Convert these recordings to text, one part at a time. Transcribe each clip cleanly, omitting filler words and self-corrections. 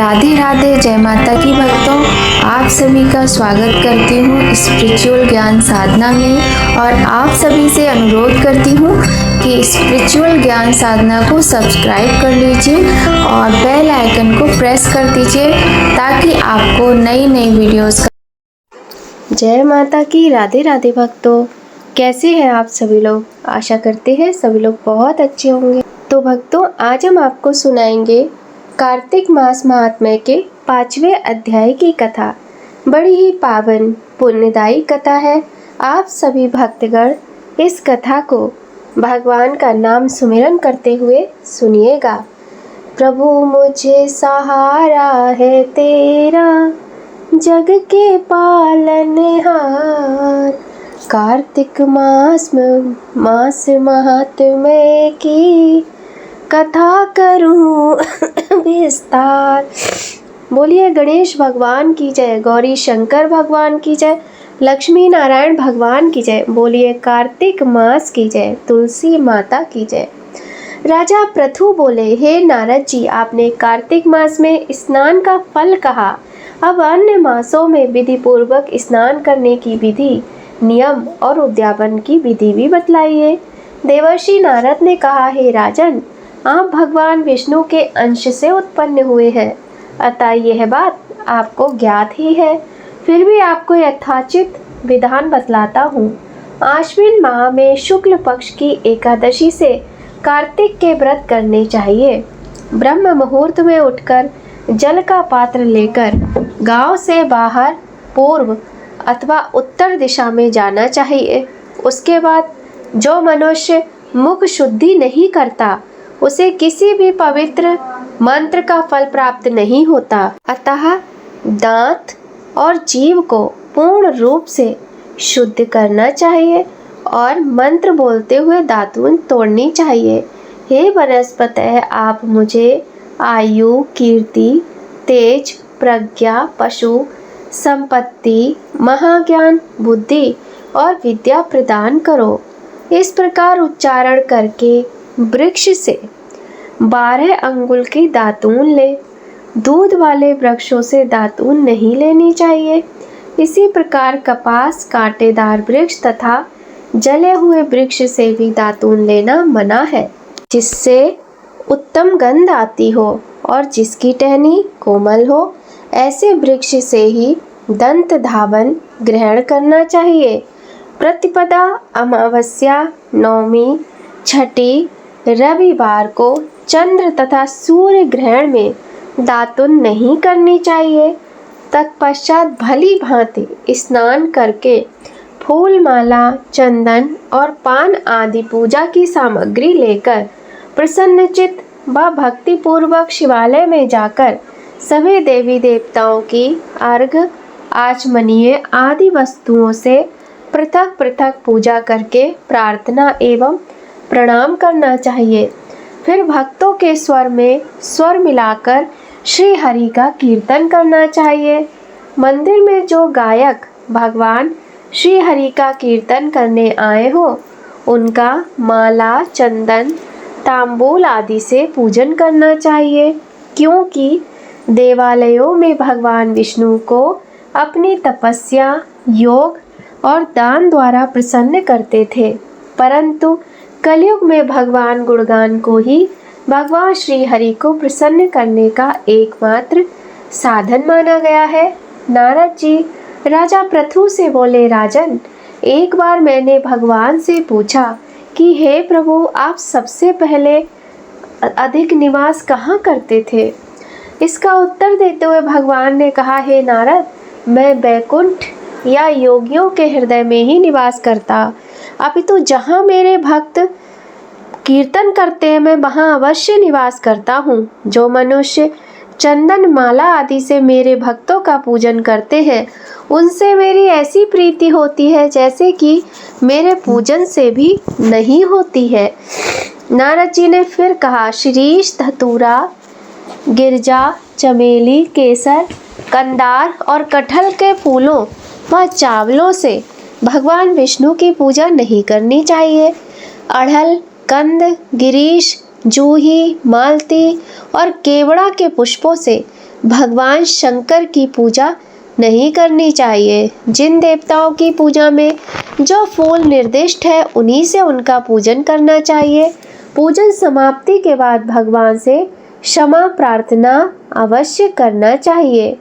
राधे राधे, जय माता की भक्तों। आप सभी का स्वागत करती हूँ स्पिरिचुअल ज्ञान साधना में और आप सभी से अनुरोध करती हूँ कि स्पिरिचुअल ज्ञान साधना को सब्सक्राइब कर लीजिए और बेल आइकन को प्रेस कर दीजिए ताकि आपको नई नई वीडियोस का। जय माता की, राधे राधे भक्तों। कैसे हैं आप सभी लोग? आशा करते हैं सभी लोग बहुत अच्छे होंगे। तो भक्तों, आज हम आपको सुनाएंगे कार्तिक मास महात्म्य के 5वें अध्याय की कथा। बड़ी ही पावन पुण्यदायी कथा है। आप सभी भक्तगण इस कथा को भगवान का नाम सुमिरन करते हुए सुनिएगा। प्रभु मुझे सहारा है तेरा, जग के पालनहार। कार्तिक मास महात्म्य की कथा करूं विस्तार। बोलिए गणेश भगवान की जय, गौरी शंकर भगवान की जय, लक्ष्मी नारायण भगवान की जय। बोलिए कार्तिक मास की जय, तुलसी माता की जय। राजा पृथु बोले, हे नारद जी, आपने कार्तिक मास में स्नान का फल कहा, अब अन्य मासों में विधि पूर्वक स्नान करने की विधि, नियम और उद्यापन की विधि भी बतलाइए। देवर्षि नारद ने कहा, हे राजन, आप भगवान विष्णु के अंश से उत्पन्न हुए हैं, अतः यह बात आपको ज्ञात ही है। फिर भी आपको यथाचित विधान बतलाता हूँ। आश्विन माह में शुक्ल पक्ष की एकादशी से कार्तिक के व्रत करने चाहिए। ब्रह्म मुहूर्त में उठकर जल का पात्र लेकर गांव से बाहर पूर्व अथवा उत्तर दिशा में जाना चाहिए। उसके बाद जो मनुष्य मुख शुद्धि नहीं करता उसे किसी भी पवित्र मंत्र का फल प्राप्त नहीं होता। अतः दांत और जीभ को पूर्ण रूप से शुद्ध करना चाहिए और मंत्र बोलते हुए दातून तोड़नी चाहिए। हे वनस्पतः, आप मुझे आयु, कीर्ति, तेज, प्रज्ञा, पशु, संपत्ति, महाज्ञान, बुद्धि और विद्या प्रदान करो। इस प्रकार उच्चारण करके वृक्ष से 12 अंगुल की दातून ले। दूध वाले वृक्षों से दातून नहीं लेनी चाहिए। इसी प्रकार कपास, कांटेदार वृक्ष तथा जले हुए वृक्ष से भी दातून लेना मना है, जिससे उत्तम गंध आती हो और जिसकी टहनी कोमल हो। ऐसे वृक्ष से ही दंत धावन ग्रहण करना चाहिए। प्रतिपदा, अमावस्या, नवमी, छठी, रविवार को चंद्र तथा सूर्य ग्रहण में दातुन नहीं करनी चाहिए। तत्पश्चात भली भांति स्नान करके फूल माला, चंदन और पान आदि पूजा की सामग्री लेकर प्रसन्नचित व भक्ति पूर्वक शिवालय में जाकर सभी देवी देवताओं की अर्घ, आचमनीय आदि वस्तुओं से पृथक पृथक पूजा करके प्रार्थना एवं प्रणाम करना चाहिए। फिर भक्तों के स्वर में स्वर मिलाकर श्री हरि का कीर्तन करना चाहिए। मंदिर में जो गायक भगवान श्री हरि का कीर्तन करने आए हो, उनका माला, चंदन, तांबूल आदि से पूजन करना चाहिए, क्योंकि देवालयों में भगवान विष्णु को अपनी तपस्या, योग और दान द्वारा प्रसन्न करते थे। परंतु कलयुग में भगवान गुणगान को ही भगवान श्री हरि को प्रसन्न करने का एकमात्र साधन माना गया है। नारद जी राजा पृथु से बोले, राजन, एक बार मैंने भगवान से पूछा कि हे प्रभु, आप सबसे पहले अधिक निवास कहाँ करते थे? इसका उत्तर देते हुए भगवान ने कहा, हे नारद, मैं बैकुंठ या योगियों के हृदय में ही निवास करता। अपितु जहाँ मेरे भक्त कीर्तन करते हैं, मैं वहाँ अवश्य निवास करता हूँ। जो मनुष्य चंदन, माला आदि से मेरे भक्तों का पूजन करते हैं, उनसे मेरी ऐसी प्रीति होती है जैसे कि मेरे पूजन से भी नहीं होती है। नारद जी ने फिर कहा, शीरीष, धतूरा, गिरजा, चमेली, केसर, कंदार और कटहल के फूलों व चावलों से भगवान विष्णु की पूजा नहीं करनी चाहिए। अड़हल, कंद, गिरीश, जूही, मालती और केवड़ा के पुष्पों से भगवान शंकर की पूजा नहीं करनी चाहिए। जिन देवताओं की पूजा में जो फूल निर्दिष्ट है उन्हीं से उनका पूजन करना चाहिए। पूजन समाप्ति के बाद भगवान से क्षमा प्रार्थना अवश्य करना चाहिए।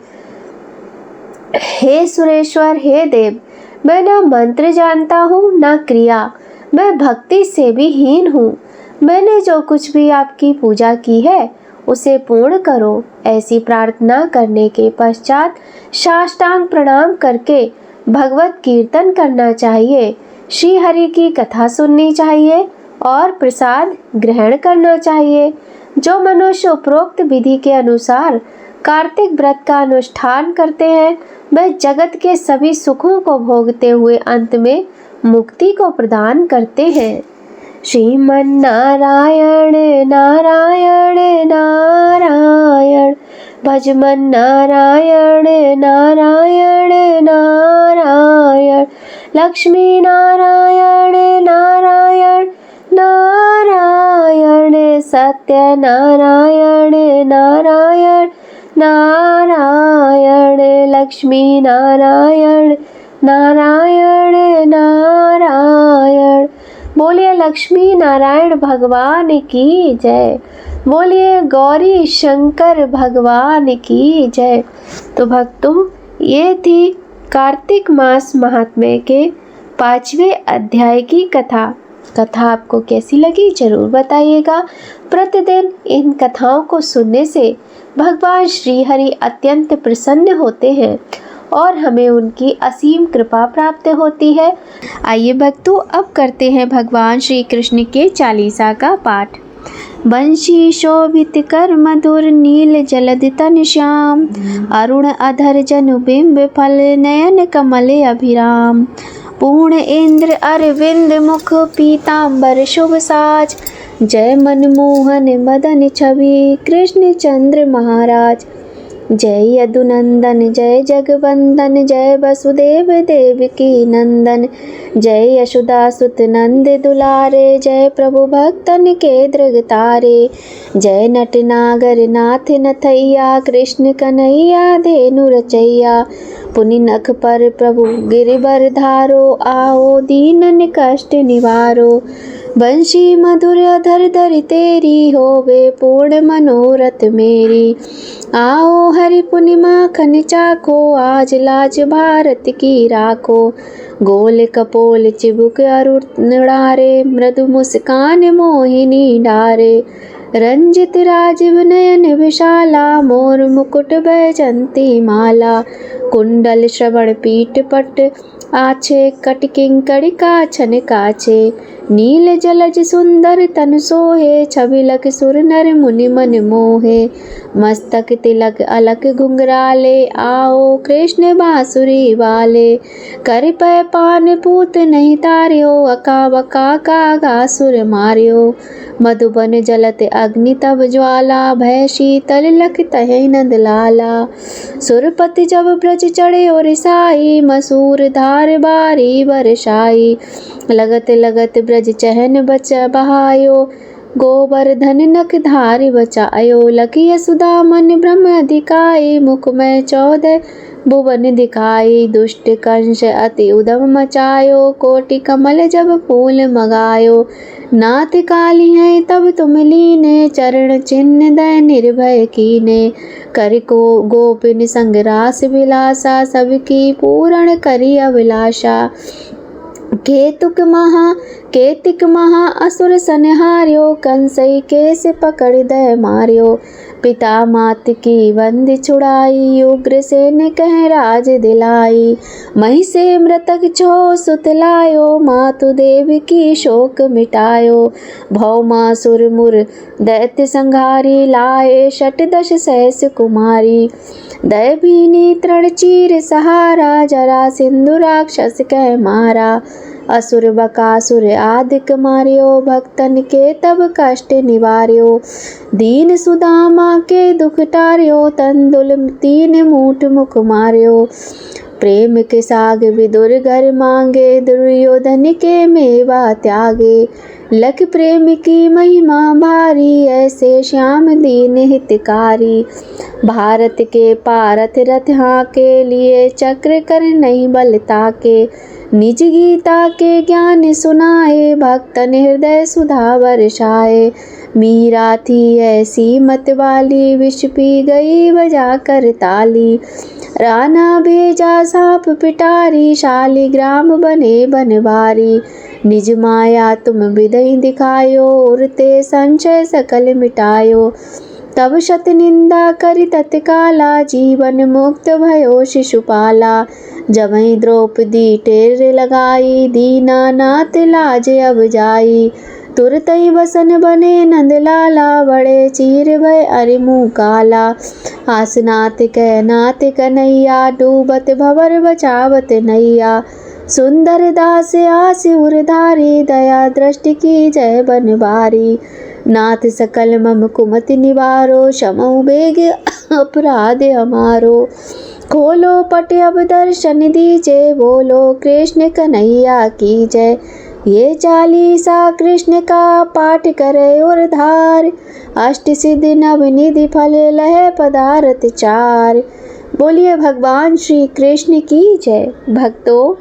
हे सुरेश्वर, हे देव, मैं ना मंत्र जानता हूँ ना क्रिया, मैं भक्ति से भी हीन हूँ। मैंने जो कुछ भी आपकी पूजा की है उसे पूर्ण करो। ऐसी प्रार्थना करने के पश्चात साष्टांग प्रणाम करके भगवत कीर्तन करना चाहिए, श्री हरि की कथा सुननी चाहिए और प्रसाद ग्रहण करना चाहिए। जो मनुष्य उपरोक्त विधि के अनुसार कार्तिक व्रत का अनुष्ठान करते हैं वह जगत के सभी सुखों को भोगते हुए अंत में मुक्ति को प्रदान करते हैं। श्रीमन नारायण नारायण नारायण, भजमन नारायण नारायण नारायण, लक्ष्मी नारायण नारायण नारायण, सत्य नारायण नारायण नारायण, लक्ष्मी नारायण नारायण नारायण। बोलिए लक्ष्मी नारायण भगवान की जय। बोलिए गौरी शंकर भगवान की जय। तो भक्तों, ये थी कार्तिक मास महात्म्य के 5वें अध्याय की कथा। कथा आपको कैसी लगी जरूर बताइएगा। प्रतिदिन इन कथाओं को सुनने से भगवान श्री हरि अत्यंत प्रसन्न होते हैं और हमें उनकी असीम कृपा प्राप्त होती है। आइए भक्तों, अब करते हैं भगवान श्री कृष्ण के चालीसा का पाठ। बंशी शोभित कर मधुर नील जलद तन श्याम, अरुण अधर जनु बिंब फल नयन कमल अभिराम। पूर्ण इंद्र अरविंद मुख पीतांबर शुभ साज, जय मनमोहन मदन छवि कृष्ण चंद्र महाराज। जय यदुनंदन जय जगवंदन, जय वसुदेव देवकी नंदन, जय यशोदा सुत नंद दुलारे, जय प्रभु भक्तन के दृग तारे। जय नट नागर नाथ नथैया, कृष्ण कन्हैया धेनु रचैया। पुनि नख पर प्रभु गिरिवर धारो, आओ दीनन कष्ट निवारो। बंशी मधुर अधर धर तेरी, होवे पूर्ण मनोरथ मेरी। आओ हरि पुनि माखन चाखो, आज लाज भारत की राखो। गोल कपोल चिबुक अरुणारे, मृदु मुस्कान मोहिनी डारे। रंजित राजीव नयन विशाला, मोर मुकुट बैजंती माला। कुंडल श्रवण पीठ पट आछे, कट किंकड़ काछन काछे। नील जलज सुंदर तन सोहे, छबिलक सुर नर मुनि मन मोहे। मस्तक तिलक अलक घुंघराले, आओ कृष्ण बांसुरी वाले। कर पै पान पूत नहीं तार्यो, अका बका कागा सुर मार्यो। मधुबन जलत अग्नि तब ज्वाला, भय शीतल लख तहि नंद लाला। सुरपति जब ब्रज चढ़े और साई, मसूर धार बारी बरसाई। लगत लगत ब्रज चहन बच बहायो, गोवर्धन नख धारि बचायो। लखी यशोदा मन ब्रह्म अधिकाई, मुख में 14 भुवन दिखाई। दुष्ट कंस अति उदम मचायो, कोटि कमल जब फूल मगायो। नाथ काली है तब तुम लीने, चरण चिन्ह दय निर्भय कीने। कर को गोपिन संग रास विलासा, सबकी पूर्ण करी अभिलाषा। केतिक महा असुर संहार्यो, कंसई केस पकड़ दय मार्यो। पिता मात की बंदी छुड़ाई, उग्रसेन कह राज दिलाई। मही से मृतक छो सुत लायो, मातु देव की शोक मिटायो। भौमासुर मुर दैत्य संघारी, लाए 68 सहस कुमारी। दय भीनी तृण चीर सहारा, जरा सिंधु राक्षस कह मारा। असुर बकासुर आदिक मार्यो, भक्तन के तब कष्ट निवार्यो। दीन सुदामा के दुख टार्यो, तंदुल 3 मूठ मुख मार्यो। प्रेम के साग विदुर घर मांगे, दुर्योधन के मेवा त्यागे। लख प्रेम की महिमा भारी, ऐसे श्याम दीन हितकारी। भारत के पारथ रथ हाँ के लिए, चक्र कर नहीं बलता के। निज गीता के ज्ञान सुनाए, भक्तन हृदय सुधा बरसाए। मीरा थी ऐसी मत वाली, विष पी गई बजा कर ताली। राना भेजा सांप पिटारी, शालिग्राम बने बनवारी। निज माया तुम विदई दिखायो, उरते संशय सकल मिटायो। तब शत निंदा करि तत्काला, जीवन मुक्त भयो शिशुपाला। जबहि द्रौपदी टेर लगाई, दीनानाथ लाज अब जाई। तुरतई बसन बने नंदलाला, बड़े चीर भय अरिमु काला। आसनाथ कह नाथ कन्हैया, डूबत भवर बचावत नैया। सुंदर दास आस उरधारी, दया दृष्टि की जय बनवारी। नाथ सकल मम कुमति निवारो, क्षमऊ बेग अपराध हमारो। खोलो पट अब दर्शन दीजे, बोलो कृष्ण कन्हैया की जय। ये चालीसा कृष्ण का पाठ करे उरधार, अष्ट सिद्धि नव निधि फल लहे पदारथ चार। बोलिए भगवान श्री कृष्ण की जय। भक्तों,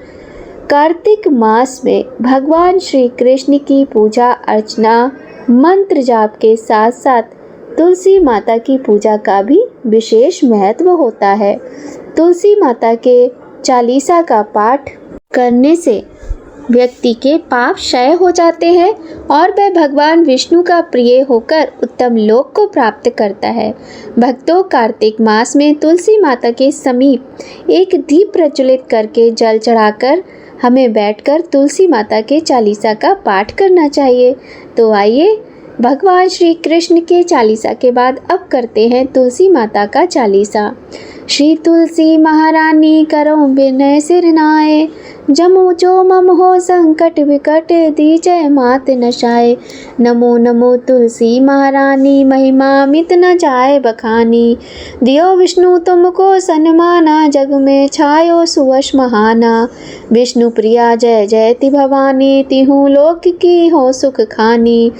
कार्तिक मास में भगवान श्री कृष्ण की पूजा अर्चना मंत्र जाप के साथ साथ तुलसी माता की पूजा का भी विशेष महत्व होता है। तुलसी माता के चालीसा का पाठ करने से व्यक्ति के पाप क्षय हो जाते हैं और वह भगवान विष्णु का प्रिय होकर उत्तम लोक को प्राप्त करता है। भक्तों, कार्तिक मास में तुलसी माता के समीप एक दीप प्रज्वलित करके जल चढ़ाकर हमें बैठकर तुलसी माता के चालीसा का पाठ करना चाहिए। तो आइए भगवान श्री कृष्ण के चालीसा के बाद अब करते हैं तुलसी माता का चालीसा। श्री तुलसी महारानी करो विनय सिर नाए, जमो जो मम हो संकट विकट, दीजय मात नशाए। नमो नमो तुलसी महारानी, महिमा मित न जाए बखानी। दियो विष्णु तुमको सन्माना, जग में छायो सुवश महाना। विष्णु प्रिया जय जयति भवानी, तिहु लोक की हो सुख खानी।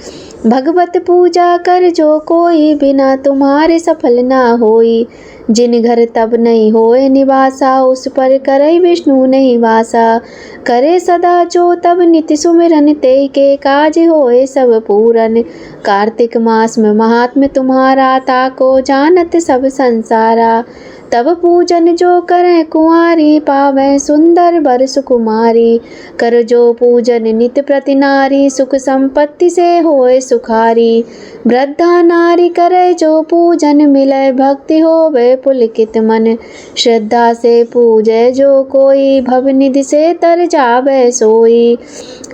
भगवत पूजा कर जो कोई, बिना तुम्हारे सफल ना होई। जिन घर तब नहीं होए निवासा, उस पर करे विष्णु नहीं वासा। करे सदा जो तब नित्य सुमिरन, ते के काज होए सब पूरन। कार्तिक मास में महात्म्य तुम्हारा, ताको जानत सब संसारा। तब पूजन जो करें कुंवारी, पावें सुंदर बर सुकुमारी। कर जो पूजन नित प्रति नारी, सुख संपत्ति से होए सुखारी। वृद्धा नारी करे जो पूजन, मिले भक्ति होवे पुलकित मन। श्रद्धा से पूजे जो कोई, भवनिधि से तर जावे सोई।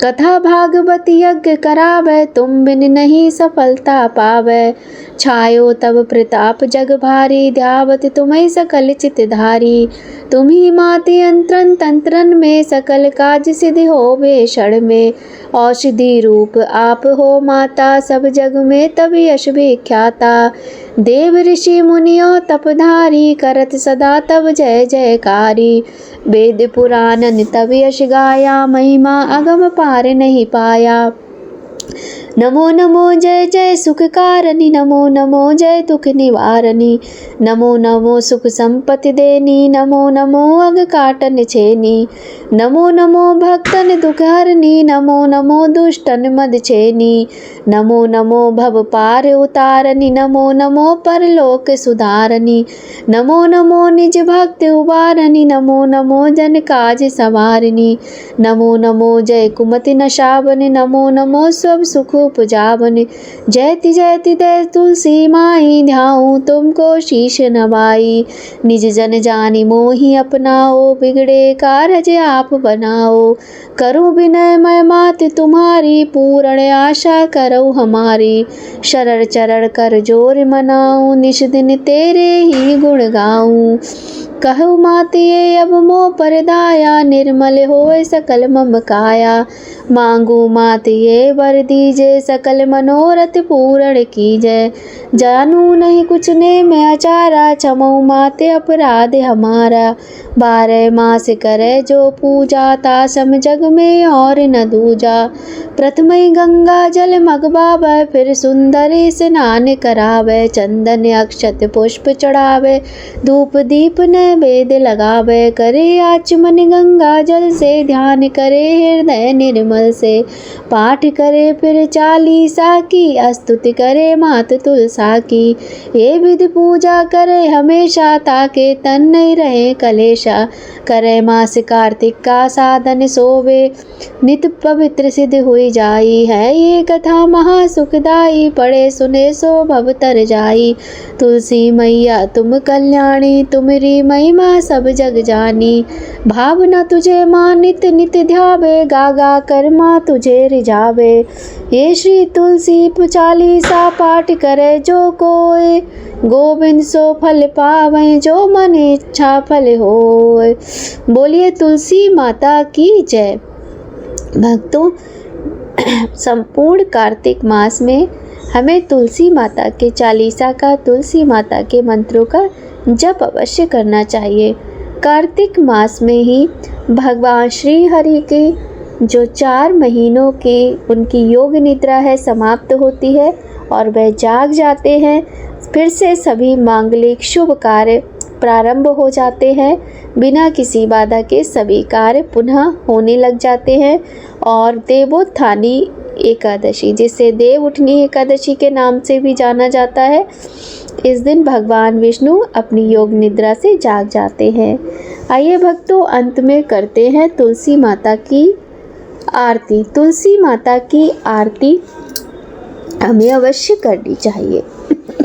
कथा भागवत यज्ञ करावे, तुम बिन नहीं सफलता पावे। छायो तब प्रताप जग भारी, ध्यावत तुम्हें सकल चित धारी। तुम्ही माति यंत्रन तंत्रन में, सकल काज सिद्धि होवे क्षण में। औषधि रूप आप हो माता, सब जग में तब यश विख्याता। देव ऋषि मुनियों तपधारी, करत सदा तब जय जयकारी। वेद पुराणन तब यश गाया, महिमा अगम पार नहीं पाया। नमो नमो जय जय सुख कारणी, नमो नमो जय दुख निवारणी। नमो नमो सुख संपत्ति देनी, नमो नमो अग काटन छेनी। नमो नमो भक्तन दुख हरनी, नमो नमो दुष्टन मद छेनी। नमो नमो भव पार उतारनी, नमो नमो परलोक सुधारनी। नमो नमो निज भक्त उबारनी, नमो नमो जन काज सवारनी। नमो नमो जय कुमति नशावनी, नमो नमो सब सुख उपजावन। जयति जयति दय तुलसी माई, ध्याऊं तुमको शीश नवाई। निज जन जानी मोहि अपनाओ, बिगड़े कारज आप बनाओ। करूं विनय मैं मात तुम्हारी, पूर्ण आशा करो हमारी। शरण चरण कर जोर मनाऊं, निश दिन तेरे ही गुण गाऊं। कहु माते ये अब मोह पर दाया, निर्मल होए सकल मम काया। मांगू माते ये वर दीजे, से सकल मनोरथ पूर्ण कीजय। जानू नहीं कुछ ने मैं अचारा, क्षमऊ माते अपराध हमारा। 12 मास करे जो पूजा, तासम जग में और न दूजा। प्रथम गंगा जल मगवावे, फिर सुंदर स्नान करावे। चंदन अक्षत पुष्प चढ़ावे, धूप दीप नैवेद्य लगावे। करे आचमन गंगा जल से, ध्यान करे हृदय निर्मल से। पाठ करे फिर चालीसा की, स्तुति करे मात तुलसा की। ये विधि पूजा करे हमेशा, ताके तन नहीं रहे कलेशा। करे मास कार्तिक का साधन सोवे, नित पवित्र सिद्ध हुई जाई। है ये कथा महा सुखदाई, पढ़े सुने सो भव तर जाई। तुलसी मैया तुम कल्याणी, तुमरी महिमा सब जग जानी। भावना तुझे माँ नित नित ध्यावे, गा गा कर माँ तुझे रिझावे। ये श्री तुलसी चालीसा पाठ करे जो कोय, गोविंद सो फल पावे जो मन इच्छा फल होय। बोलिए तुलसी माता की जय। भक्तों, संपूर्ण कार्तिक मास में हमें तुलसी माता के चालीसा का, तुलसी माता के मंत्रों का जप अवश्य करना चाहिए। कार्तिक मास में ही भगवान श्री हरि की जो 4 महीनों की उनकी योग निद्रा है समाप्त होती है और वह जाग जाते हैं। फिर से सभी मांगलिक शुभ कार्य प्रारंभ हो जाते हैं। बिना किसी बाधा के सभी कार्य पुनः होने लग जाते हैं। और देवोत्थानी एकादशी, जिसे देव उठनी एकादशी के नाम से भी जाना जाता है, इस दिन भगवान विष्णु अपनी योग निद्रा से जाग जाते हैं। आइए भक्तों, अंत में करते हैं तुलसी माता की आरती। तुलसी माता की आरती हमें अवश्य करनी चाहिए।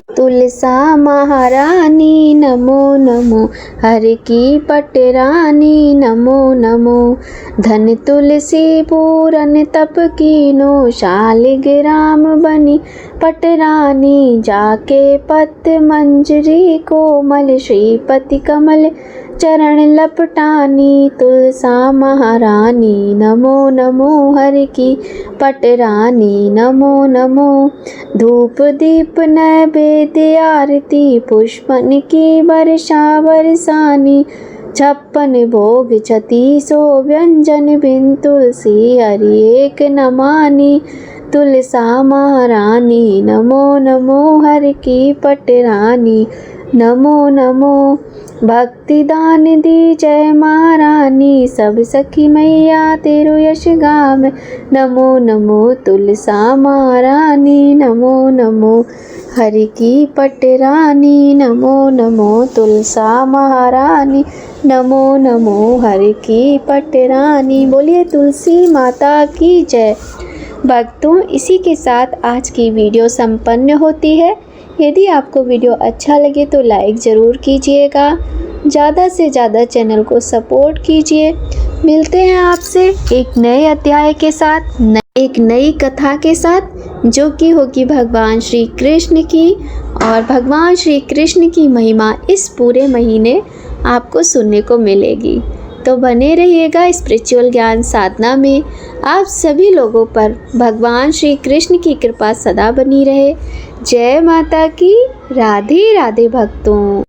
तुलसा महारानी नमो नमो, हर की पटरानी नमो नमो। धन तुलसी पूरन तप कीनो, शालिग्राम बनी पटरानी। जाके पत मंजरी कोमल, श्रीपति कमल चरण लपटानी। तुलसा महारानी नमो नमो, हर की पटरानी नमो नमो। धूप दीप नैवेद्य आरती, पुष्पन की वर्षा बरसानी। 56 भोग 36 व्यंजन, बिन तुलसी हरि एक न मानी। तुलसा महारानी नमो नमो, हर की पटरानी नमो नमो। भक्ति दान दी जय महारानी, सब सखी मैया तेरो यश गावे। नमो नमो तुलसा महारानी नमो नमो, हरि की पटरानी नमो नमो। तुलसा महारानी नमो नमो, हरि की पटरानी। बोलिए तुलसी माता की जय। भक्तों, इसी के साथ आज की वीडियो संपन्न होती है। यदि आपको वीडियो अच्छा लगे तो लाइक ज़रूर कीजिएगा, ज़्यादा से ज़्यादा चैनल को सपोर्ट कीजिए। मिलते हैं आपसे एक नए अध्याय के साथ, एक नई कथा के साथ, जो कि होगी भगवान श्री कृष्ण की। और भगवान श्री कृष्ण की महिमा इस पूरे महीने आपको सुनने को मिलेगी। तो बने रहिएगा स्पिरिचुअल ज्ञान साधना में। आप सभी लोगों पर भगवान श्री कृष्ण की कृपा सदा बनी रहे। जय माता की। राधे राधे भक्तों।